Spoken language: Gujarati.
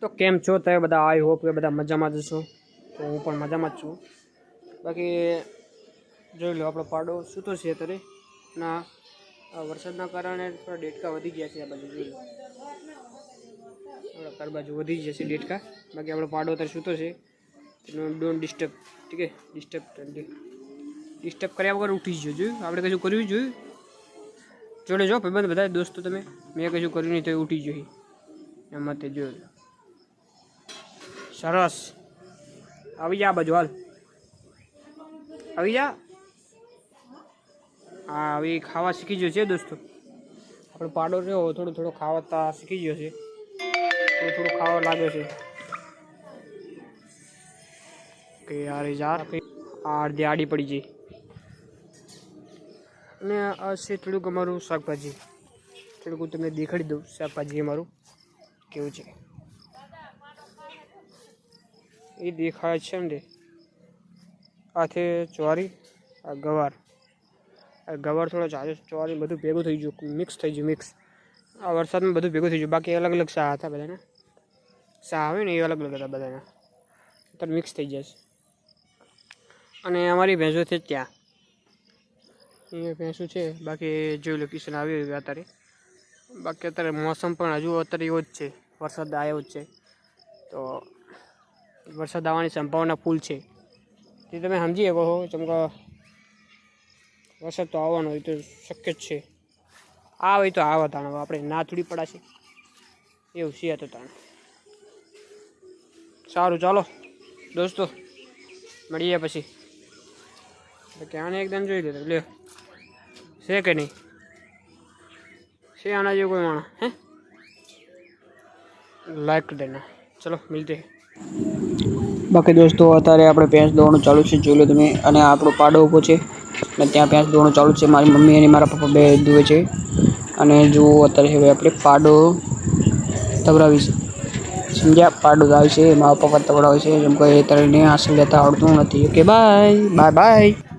તો કેમ છો તમે બધા? આઈ હોપ કે બધા મજામાં જ છો. તો હું પણ મજામાં જ છું. બાકી જોઈ લો, આપણો પાડો સૂતો છે અત્યારે. ના, વરસાદના કારણે થોડા ડેટકા વધી ગયા છે. આ બાજુ જોઈ લો, આપણા ઘર બાજુ વધી જશે ડેટકા. બાકી આપણો પાડો અત્યારે સૂતો છે. ડોન્ટ ડિસ્ટર્બ, ઠીક છે? ડિસ્ટર્બ કર્યા વગર ઉઠી જજો. જોયું આપણે કશું કર્યું જોયું? જોડે જો ભાઈબંધ બધા દોસ્તો, તમે મેં કશું કર્યું નહીં તો ઉઠી જોઈ એમાં તે જોયું. સરસ, આવી જા બાજુ, હાલ આવી જા. હા, હવે ખાવા શીખી ગયો છે દોસ્તો. આપણો પાડો રહ્યો થોડો ખાવા શીખી ગયો છે. થોડું ખાવા લાગ્યો છે કે યાર અડધી આડી પડી જાય. અને આ છે થોડુંક અમારું શાકભાજી. થોડુંક હું તમને દેખાડી દઉં શાકભાજી અમારું કેવું છે. એ દેખાય છે ને, આ છે ચોરી, આ ગવાર. ગવાર થોડો જાજો, ચોરી બધું ભેગું થઈ ગયું, મિક્સ થઈ ગયું. આ વરસાદમાં બધું ભેગું થઈ ગયું. બાકી અલગ અલગ શાહ હતા બધાના. શાહ આવે ને એ અલગ અલગ હતા બધાના, અત્યારે મિક્સ થઈ જશે. અને અમારી ભેંસો છે ત્યાં, એ ભેંસું છે. બાકી જોઈ લો, કિશન આવી ગયો અત્યારે. બાકી અત્યારે મોસમ પણ હજુ અત્યારે એવો જ છે, વરસાદ આવ્યો જ છે. તો વરસાદ આવવાની સંભાવના ફૂલ છે. તે તમે સમજી શકો છો, ચમકો વરસાદ તો આવવાનો હોય તો શક્ય જ છે. આવે તો આવા તાણ, આપણે ના થોડી પડાશે એવું છે તો તાણ. સારું, ચાલો દોસ્તો, મળીએ પછી. આને એકદમ જોઈ લે, લે છે કે નહીં છે આના જેવું કોઈ માણસ? હે, લાઈક કરી દેના. ચલો મિલતે. બાકી દોસ્તો, અત્યારે આપણે ભેંસ દોવાનું ચાલુ છે, જોઈ લો તમે. અને આપણો પાડો ઊભો છે અને ત્યાં ભેંસ દોવાનું ચાલુ છે. મારી મમ્મી અને મારા પપ્પા બે દુએ છે. અને જુઓ, અત્યારે હવે આપણે પાડો તવડાવીશું. સમજ્યા? પાડો આવે છે, મારા પપ્પા તવડાવે છે. જેમ કે અત્યારે આસન લેતા આવડતું નથી. Okay, bye bye bye.